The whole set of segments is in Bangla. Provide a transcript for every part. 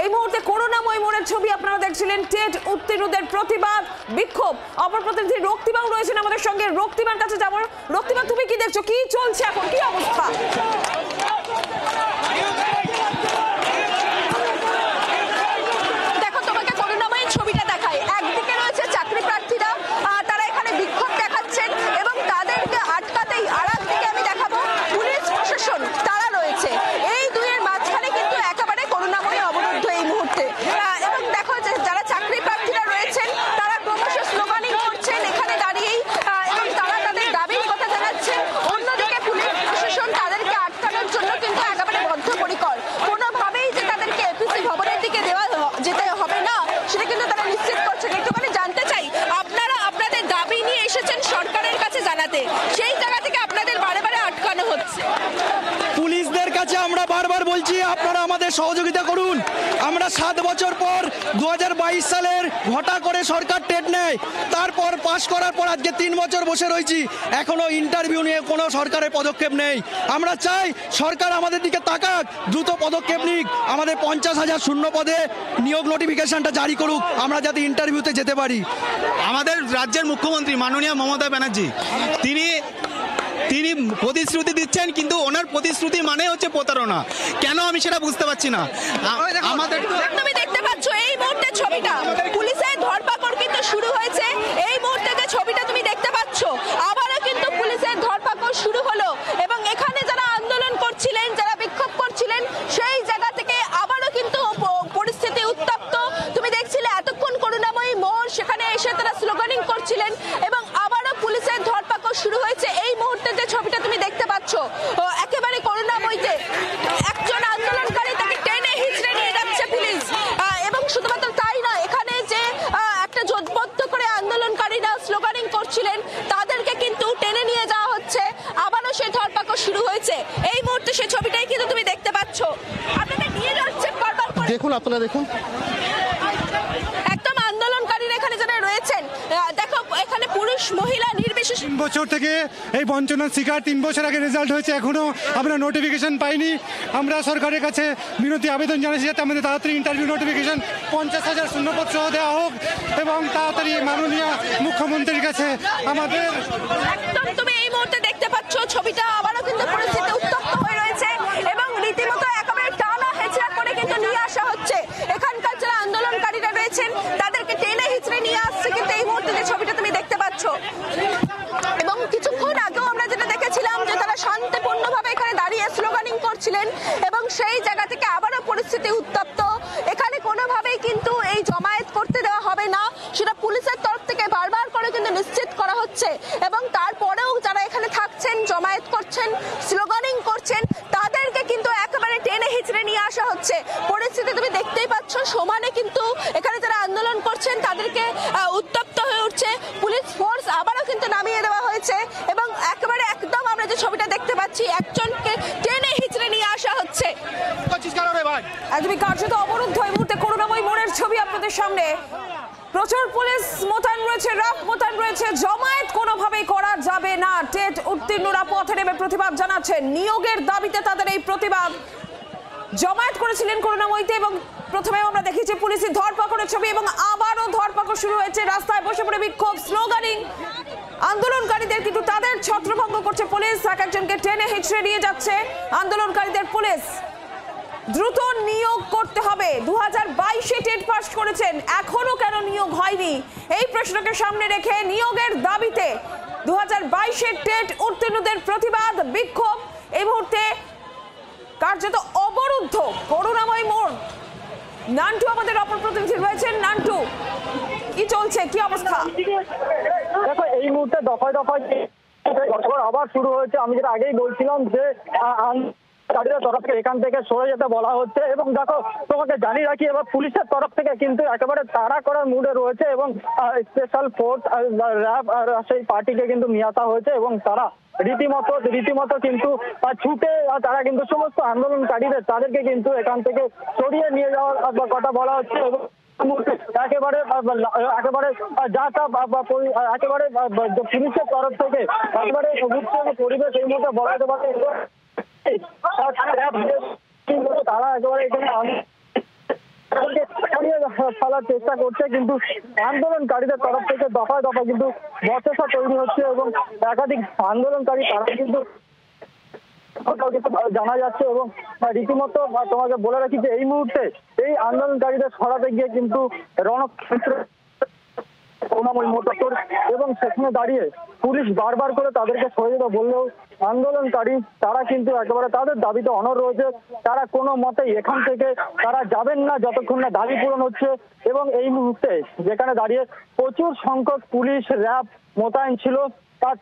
এই মুহূর্তে করুণাময় মোড়ের ছবি আপনারা দেখছিলেন। টেট উত্তীর্ণদের প্রতিবাদ বিক্ষোভ। অপর প্রতিনিধি রক্তিমাও রয়েছেন আমাদের সঙ্গে। রক্তিমার কাছে যাবো। রক্তিমা, তুমি কি দেখছো, কি চলছে এখন, কি অবস্থা? দেখো, তোমাকে করুণাময়ের ছবিটা দেখায়। একদিকে রয়েছে চাকরি প্রার্থীরা, তারা এখানে বিক্ষোভ দেখাচ্ছেন এবং তাদেরকে আটকাতেই আর একদিকে আমি দেখাবো পুলিশ প্রশাসন, তারা রয়েছে। এই দুইয়ের মাঝখানে কিন্তু একেবারে করুণাময় অবরুদ্ধ এই মুহূর্তে। এবং দেখো যে যারা চাকরি প্রার্থীরা রয়েছেন তারা ক্রমশ স্লোগানিং করছেন এখানে দাঁড়িয়েই, এবং তারা তাদের দাবির কথা জানাচ্ছেন। অন্যদিকে পুলিশ প্রশাসন তাদেরকে আটকানোর জন্য কিন্তু একেবারে বদ্ধপরিকর। কোনোভাবেই যে তাদেরকে এপিসি ভবনের দিকে যেতে হবে না সেটা কিন্তু তারা নিশ্চিত করছেন। একটুখানি জানতে চাই, আপনারা আপনাদের দাবি নিয়ে এসেছেন সরকারের কাছে জানাতে, সেই জায়গা থেকে আপনাদের বারে বারে আটকানো হচ্ছে। পুলিশদের কাছে আমরা বারবার বলছি আপনারা আমাদের সহযোগিতা করুন। আমরা 7 বছর পর 2022 সালের ঘটা করে সরকার টেট নেয়, তারপর পাশ করার পর আজকে 3 বছর বসে রয়েছি, এখনো ইন্টারভিউ নিয়ে কোনো সরকারের পদক্ষেপ নেই। আমরা চাই সরকার আমাদের দিকে তাকাক, দ্রুত পদক্ষেপ নিক, আমাদের 50,000 শূন্য পদে নিয়োগ নোটিফিকেশনটা জারি করুক, আমরা যাতে ইন্টারভিউতে যেতে পারি। আমাদের রাজ্যের মুখ্যমন্ত্রী মাননীয় মমতা ব্যানার্জি তিনি প্রতিশ্রুতি দিচ্ছেন, কিন্তু ওনার প্রতিশ্রুতি মানে হচ্ছে প্রতারণা। কেন আমি সেটা বুঝতে পারছি না। আমাদের তুমি দেখতে পাচ্ছ এই মুহূর্তে ছবিটা, পুলিশের ধরপাকড় কিন্তু শুরু হয়েছে। এই মুহূর্তে যে ছবিটা তুমি দেখতে পাচ্ছ, আবারও কিন্তু পুলিশের ধরপাকড় শুরু হলো এবং এখানে যারা আন্দোলন করছিলেন, যারা বিক্ষোভ করছিলেন, সেই জায়গা থেকে আবারও কিন্তু পরিস্থিতি উত্তপ্ত। তুমি দেখছিলে এতক্ষণ করুণাময়ী মোড়, সেখানে এসে তারা স্লোগানিং করছিলেন এবং আবারও পুলিশের ধরপাকড় শুরু হয়েছে। এই মুহূর্তে যে ছবিটা তুমি দেখতে পাচ্ছ, একেবারে করুণাময়ীতে একজন আন্দোলনকারী তাকে টেনে হিচড়ে নিয়ে যাচ্ছে পুলিশ। এবং শুধুমাত্র তাই নয়, এখানে যে একটা জোটবদ্ধ করে আন্দোলনকারীরা স্লোগানিং করছিলেন তাদেরকে কিন্তু টেনে নিয়ে যাওয়া হচ্ছে। আবারও সেই ধরপাকড় শুরু হয়েছে। এই মুহূর্তে সেই ছবিটাই কিন্তু তুমি দেখতে পাচ্ছ। আপনাদের নিয়ে যাচ্ছে বারবার করে। দেখুন, আপনারা দেখুন একদম আন্দোলনকারীরা এখানে যারা রয়েছেন, দেখো এখানে পুরুষ মহিলা নির্বিশেষে 3 বছর থেকে এই বঞ্চনার শিকার। 3 বছর আগে রেজাল্ট হয়েছে, এখনো আমরা নোটিফিকেশন পাইনি। আমরা সরকারের কাছে বিনতি আবেদন জানাচ্ছি যাতে আমাদের তাড়াতাড়ি ইন্টারভিউ নোটিফিকেশন 50,000 শূন্যপদ সহ দেওয়া হোক এবং তাড়াতাড়ি মাননীয় মুখ্যমন্ত্রীর কাছে আমাদের। একদম তুমি এই মুহূর্তে দেখতে পাচ্ছ ছবিটা, আবারও কিন্তু পরিস্থিতি উত্তপ্ত হয়ে রয়েছে এবং রীতিমতো একেবারে টানা হেঁচড়া করে কিন্তু নিয়ে আসা হচ্ছে। এখানকার যারা আন্দোলনকারীরা রয়েছেন তাদেরকে টেনে হিচড়ে নিয়ে আসছে কিন্তু এই মুহূর্তে যে ছবিটা তুমি দেখতে পাচ্ছ। এবং কিছুক্ষণ আগেও আমরা যেটা দেখেছিলাম যে তারা শান্তিপূর্ণভাবে এখানে দাঁড়িয়ে স্লোগানিং করছিলেন এবং সেই জায়গা থেকে আবারও পরিস্থিতি উত্তপ্ত। এখানে কোনোভাবেই কিন্তু এই জমায়েত করতে দেওয়া হবে না, সেটা পুলিশের তরফ থেকে বারবার করে কিন্তু নিশ্চিত করা হচ্ছে। এবং তারপরেও যারা এখানে থাকছেন, জমায়েত করছেন, স্লোগানিং করছেন, তাদেরকে কিন্তু একেবারে টেনে হিচড়ে নিয়ে আসা হচ্ছে। পরিস্থিতি তুমি দেখতেই পাচ্ছ, সমানে কিন্তু এখানে যারা আন্দোলন করছেন তাদেরকে উত্তপ্ত হয়ে উঠছে। পুলিশ ফোর্স আবারও কিন্তু নামিয়ে দেওয়া হয়েছে এবং একেবারে একদম আমরা যে ছবিটা দেখতে পাচ্ছি, একজনকে টেনে হিচড়ে নিয়ে আসা হচ্ছে। একদমই কার্যত অবরুদ্ধ এই মুহূর্তে করুণাময় মোড়ের ছবি আপনাদের সামনে। প্রচুর পুলিশ মোতায়েন রয়েছে, রাফ মোতায়েন রয়েছে। জমায়েত কোনোভাবেই করা যাবে না। টেট উত্তীর্ণরা পথে নেমে প্রতিবাদ জানাচ্ছেন। নিয়োগের দাবিতে তাদের এই প্রতিবাদ। জমায়েত করেছিলেন করুণাময়ীতে এবং প্রথমে আমরা দেখেছি পুলিশের ধরপাকড়ের ছবি এবং আবারও ধরপাকড় শুরু হয়েছে। রাস্তায় বসে পড়ে বিক্ষোভ, স্লোগানিং আন্দোলনকারীদের, কিন্তু তাদের ছত্রভঙ্গ করছে পুলিশ। এক একজনকে টেনে হিচড়ে নিয়ে যাচ্ছে আন্দোলনকারীদের পুলিশ। দ্রুত নিয়োগ করতে হবে। 2022-এ টেট পাস করেছেন, এখনো কেন নিয়োগ হয়নি, এই প্রশ্নকে সামনে রেখে নিয়োগের দাবিতে 2022-এর টেট উত্তীর্ণদের প্রতিবাদ বিক্ষোভ এই মুহূর্তে কার্যত অবরুদ্ধ করুণাময় মোড়। নান্টু আমাদের অপর প্রতিনিধি রয়েছেন। নান্টু, কি চলছে, কি অবস্থা? দেখো, এই মুহূর্তে দফায় দফায় আবার শুরু হয়েছে। আমি যেটা আগেই বলছিলাম যে তাদের তরফ থেকে এখান থেকে সরে যেতে বলা হচ্ছে এবং দেখো তোমাকে জানিয়ে রাখি, এবার পুলিশের তরফ থেকে কিন্তু একেবারে তাড়া করার মুডে রয়েছে এবং স্পেশাল ফোর্স র্যাব আর সেই পার্টিকে কিন্তু নিয়ে আসা হয়েছে এবং তারা রীতিমতো কিন্তু ছুটে তারা কিন্তু সমস্ত আন্দোলনকারীদের তাদেরকে কিন্তু এখান থেকে সরিয়ে নিয়ে যাওয়ার কথা বলা হচ্ছে এবং একেবারে যা তা একেবারে পুলিশের তরফ থেকে একেবারে পরিবেশ এই মুহূর্তে বলা যেতে পারে। তারা একেবারে এখানে সরিয়ে ফেলার চেষ্টা করছে, কিন্তু আন্দোলনকারীদের তরফ থেকে দফায় দফায় কিন্তু বচসা তৈরি হচ্ছে এবং একাধিক আন্দোলনকারী তারা কিন্তু জানা যাচ্ছে। এবং রীতিমতো তোমাকে বলে রাখি যে এই মুহূর্তে এই আন্দোলনকারীদের সরাতে গিয়ে কিন্তু রণক্ষেত্র করুণাময়ী মোড় এবং সেখানে দাঁড়িয়ে পুলিশ বারবার করে তাদেরকে সরে যেতে বললেও আন্দোলনকারী তারা কিন্তু একেবারে তাদের দাবিতে অনড় রয়েছে। তারা কোনো মতেই এখান থেকে তারা যাবেন না যতক্ষণ না দাবি পূরণ হচ্ছে। এবং এই মুহূর্তে যেখানে দাঁড়িয়ে প্রচুর সংখ্যক পুলিশ র্যাব মোতায়েন ছিল,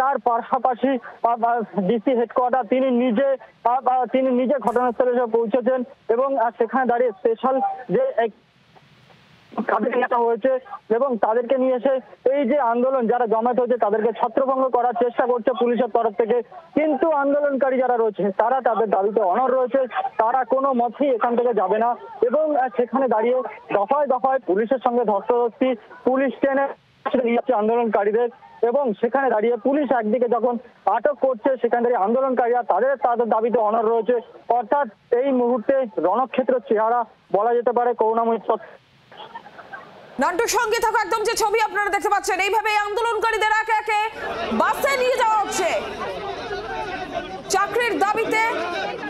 তার পাশাপাশি ডিসি হেডকোয়ার্টার তিনি নিজে ঘটনাস্থলে এসে পৌঁছেছেন এবং সেখানে দাঁড়িয়ে স্পেশাল যে তাদেরকে নেওয়া হয়েছে এবং তাদেরকে নিয়ে এসে এই যে আন্দোলন যারা জমায়েত হয়েছে তাদেরকে ছত্রভঙ্গ করার চেষ্টা করছে পুলিশের তরফ থেকে। কিন্তু আন্দোলনকারী যারা রয়েছে তারা তাদের দাবিতে অনড় রয়েছে, তারা কোনো মতেই এখান থেকে যাবে না। এবং সেখানে দাঁড়িয়ে দফায় দফায় পুলিশের সঙ্গে ধস্তাধস্তি, পুলিশ টেনে নিয়ে যাচ্ছে আন্দোলনকারীদের। এবং সেখানে দাঁড়িয়ে পুলিশ একদিকে যখন আটক করছে, সেখানে দাঁড়িয়ে আন্দোলনকারীরা তাদের দাবিতে অনড় রয়েছে। অর্থাৎ এই মুহূর্তে রণক্ষেত্র চেহারা বলা যেতে পারে করুণাময়ী। নান্টুর সঙ্গে থাকা একদম যে ছবি আপনারা দেখতে পাচ্ছেন, এইভাবে আন্দোলনকারীদের একে একে বাসে নিয়ে যাওয়া হচ্ছে। চাকরির দাবিতে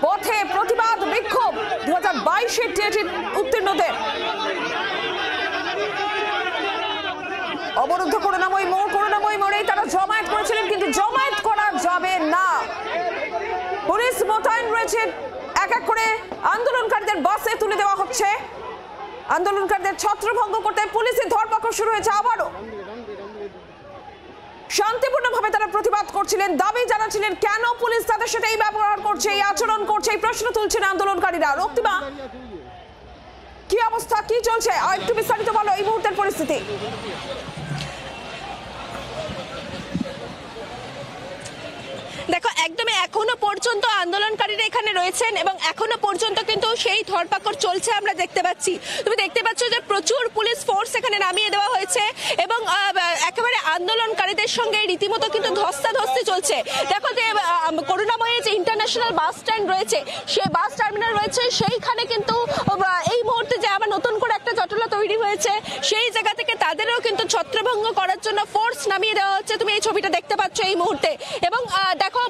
পথে প্রতিবাদ বিক্ষোভ 2022-এর টেট উত্তীর্ণদের। অবরুদ্ধ করুণাময়ী মোড়েই তারা জমায়েত করেছিলেন, কিন্তু জমায়েত করা যাবে না। পুলিশ মোতায়েন রয়েছে, এক এক করে আন্দোলনকারীদের বাসে তুলে দেওয়া হচ্ছে। আন্দোলনকারীদের ছত্রভঙ্গ করতে পুলিশের ধরপাকড় শুরু হয়েছে আবারও। শান্তিপূর্ণভাবে তারা প্রতিবাদ করছিলেন, দাবি জানাচ্ছিলেন, কেন পুলিশ তাদের সাথে এই ব্যবহার করছে, এই আচরণ করছে, এই প্রশ্ন তুলছেন আন্দোলনকারীরা। রক্তিমা, কি অবস্থা, কি চলছে, আর একটু বিস্তারিত বলো এই মুহূর্তের পরিস্থিতি। দেখো, একদমই এখনো পর্যন্ত আন্দোলনকারীরা এখানে রয়েছেন এবং এখনো পর্যন্ত কিন্তু সেই ধরপাকড় চলছে আমরা দেখতে পাচ্ছি। তুমি দেখতে পাচ্ছ যে প্রচুর পুলিশ ফোর্স এখানে নামিয়ে দেওয়া হয়েছে এবং একেবারে আন্দোলনকারীদের সঙ্গে রীতিমতো কিন্তু ধস্তাধস্তি চলছে। দেখো যে করুণাময়ী যে ইন্টারন্যাশনাল বাস স্ট্যান্ড রয়েছে, সেই বাস টার্মিনাল রয়েছে, সেইখানে কিন্তু এই মুহূর্তে যে আবার নতুন করে একটা জটলা তৈরি হয়েছে, সেই জায়গা থেকে তাদেরও কিন্তু ছত্রভঙ্গ করার জন্য ফোর্স নামিয়ে দেওয়া হচ্ছে। তুমি এই ছবিটা দেখতে পাচ্ছ এই মুহূর্তে। এবং দেখো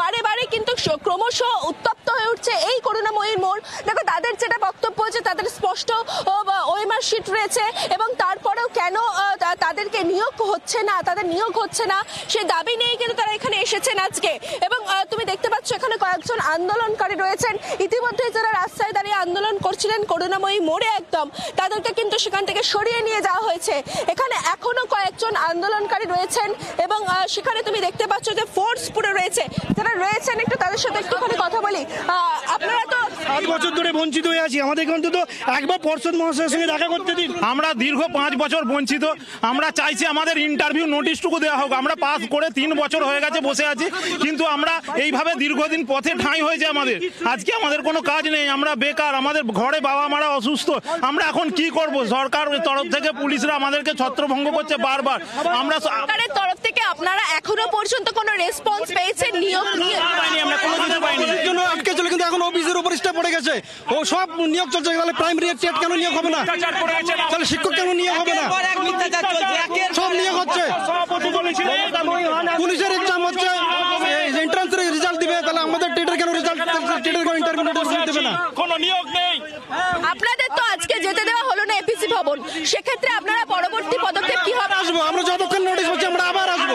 বারে বারে কিন্তু ক্রমশ উত্তপ্ত হয়ে উঠছে এই করুণাময়ীর মোড়। দেখো তাদের যেটা বক্তব্য যে তাদের স্পষ্ট ওএমআর শিট রয়েছে এবং তারপরেও কেন তাদেরকে নিয়োগ হচ্ছে না সেই দাবি নিয়ে কিন্তু তারা এখানে এসেছেন আজকে। এবং তুমি দেখতে পাচ্ছ এখানে কয়েকজন আন্দোলনকারী রয়েছেন, ইতিমধ্যে যারা রাস্তায় দাঁড়িয়ে আন্দোলন করছিলেন করুণাময়ী মোড়ে একদম, তাদেরকে কিন্তু সেখান থেকে সরিয়ে নিয়ে যাওয়া হয়েছে। এখানে এখনো কয়েকজন আন্দোলনকারী রয়েছেন এবং সেখানে তুমি দেখতে পাচ্ছ যে ফোর্স পুরো রয়েছে, যারা রয়েছেন একটু তাদের সাথে একটুখানি কথা বলি। আপনারা তো 7 বছর ধরে বঞ্চিত হয়ে আছি, আমাদেরকে অন্তত একবার পর্ষদ মহাশয়ের সঙ্গে দেখা করতে দিন। আমরা দীর্ঘ 5 বছর বঞ্চিত, আমরা চাইছি আমাদের ইন্টারভিউ নোটিশটুকু দেওয়া হোক। আমরা পাস করে 3 বছর হয়ে গেছে বসে আছি, কিন্তু আমরা এইভাবে দীর্ঘদিন পথে ঠাঁই হয়েছে আমাদের। আজকে আমাদের কোনো কাজ নেই, আমরা বেকার, আমাদের ঘরে বাবা মারা অসুস্থ, আমরা এখন কি করব? সরকারের তরফ থেকে পুলিশরা আমাদেরকে ছত্রভঙ্গ করছে বারবার। আমরা সরকারের তরফ থেকে আপনারা এখনো পর্যন্ত কোনো রেসপন্স পেয়েছেন? নিয়োগ পাইনি, আমরা কোনো কিছু পাইনি। এর জন্য আটকে চলে, কিন্তু এখন অফিসের উপর স্টে পড়ে গেছে, ও সব নিয়োগ চলছে। তাহলে প্রাইমারি টেট কেন নিয়োগ হবে না? তাহলে শিক্ষক কেন নিয়োগ হবে না? সব নিয়োগ হচ্ছে, পুলিশের এক্সাম হচ্ছে, এন্ট্রান্সের রেজাল্ট দিবে, তাহলে আমাদের টেটের কেন রেজাল্ট, টেটের কেন ইন্টারভিউ দেবে না? কোনো নিয়োগ নেই। আপনাদের তো আজকে যেতে দেওয়া হলো না এপিসি ভবন, সেক্ষেত্রে আপনারা পরবর্তী পদক্ষেপ কি হবে? আসবো আমরা, যতক্ষণ নোটিশ হচ্ছে আমরা আবার আসবো,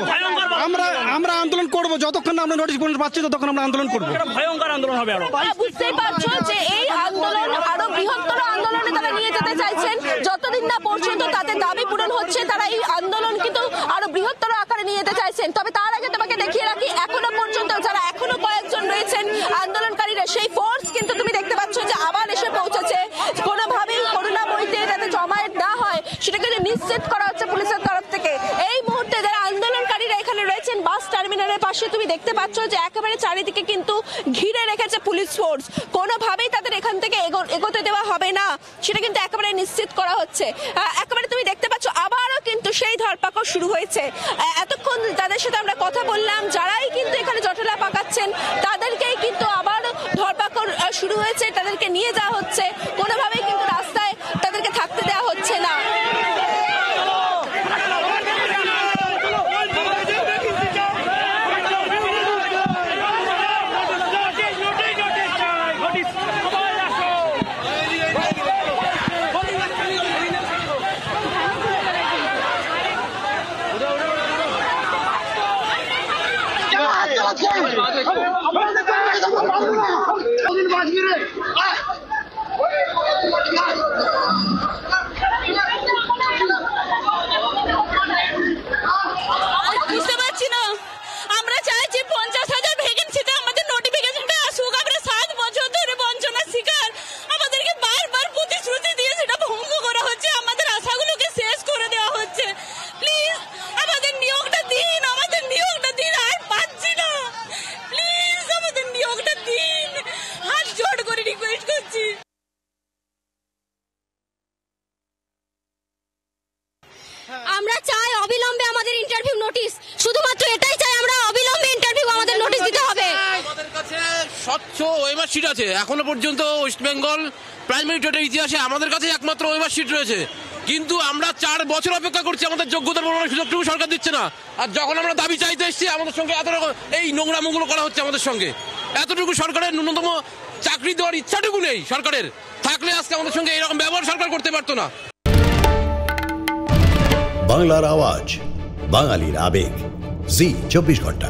আমরা আন্দোলন করবো, যতক্ষণ আমরা নোটিশ পাচ্ছি ততক্ষণ আমরা আন্দোলন করবো। ভয়ঙ্কর আন্দোলন হবে আরো। বুঝতেই পারছো যে এই আন্দোলন আরো বৃহত্তর আন্দোলনে তারা নিয়ে যেতে চাইছেন। যতদিন না পর্যন্ত তাদের দাবি পূরণ হচ্ছে, তারা এই আন্দোলন কিন্তু আরো বৃহত্তর আকারে নিয়ে যেতে চাইছেন। তবে তার আগে তোমাকে দেখিয়ে রাখি, এখনো পর্যন্ত যারা এখনো কয়েকজন রয়েছেন আন্দোলনকারীরা, সেই ফোর্স কিন্তু তুমি দেখতে পাচ্ছ যে আবার এসে পৌঁছেছে। কোনোভাবেই করুণাময়ীতে যাতে জমায়েত না হয় সেটা কিন্তু নিশ্চিত করা হচ্ছে পুলিশের তরফ থেকে। এই মুহূর্তে যারা আন্দোলনকারীরা এখানে রয়েছেন বাস টার্মিনালের পাশে, তুমি দেখতে পাচ্ছ যে একেবারে চারিদিকে কিন্তু ঘিরে রেখেছে পুলিশ ফোর্স। কোনোভাবেই তাদের এখান থেকে এগোতে দেওয়া হবে না সেটা কিন্তু একেবারে নিশ্চিত করা হচ্ছে। একেবারে তুমি দেখতে পাচ্ছ আবারও কিন্তু সেই ধরপাকড় শুরু হয়েছে। এতক্ষণ যাদের সাথে আমরা কথা বললাম, যারাই কিন্তু এখানে জটলা পাকাচ্ছেন, তাদেরকেই কিন্তু আবার ধরপাকড় শুরু হয়েছে, তাদেরকে নিয়ে যাওয়া হচ্ছে। কোনোভাবেই কিন্তু রাস্তায় আমরা চাই অবিলম্বে আমাদের ইন্টারভিউ নোটিশ, শুধুমাত্র এটাই চাই আমরা, অবিলম্বে ইন্টারভিউ আমাদের নোটিশ দিতে হবে। আমাদের কাছে স্বচ্ছ ওএমআর শিট আছে, এখনো পর্যন্ত ওয়েস্ট বেঙ্গল প্রাইমারি টেটের ইতিহাসে আমাদের কাছে একমাত্র ওএমআর শিট রয়েছে, কিন্তু আমরা 4 বছর অপেক্ষা করছি, আমাদের যোগ্যতার প্রমাণের সুযোগটুকু সরকার দিচ্ছে না। আর যখন আমরা দাবি চাইতে এসেছি আমাদের সঙ্গে এত রকম এই নোংরামোগুলো করা হচ্ছে আমাদের সঙ্গে। এতটুকু সরকারের ন্যূনতম চাকরি দেওয়ার ইচ্ছাটুকু নেই সরকারের, থাকলে আজকে আমাদের সঙ্গে এরকম ব্যবহার সরকার করতে পারতো না। বাংলার আওয়াজ, বাঙালির আবেগ, জি 24 ঘন্টা।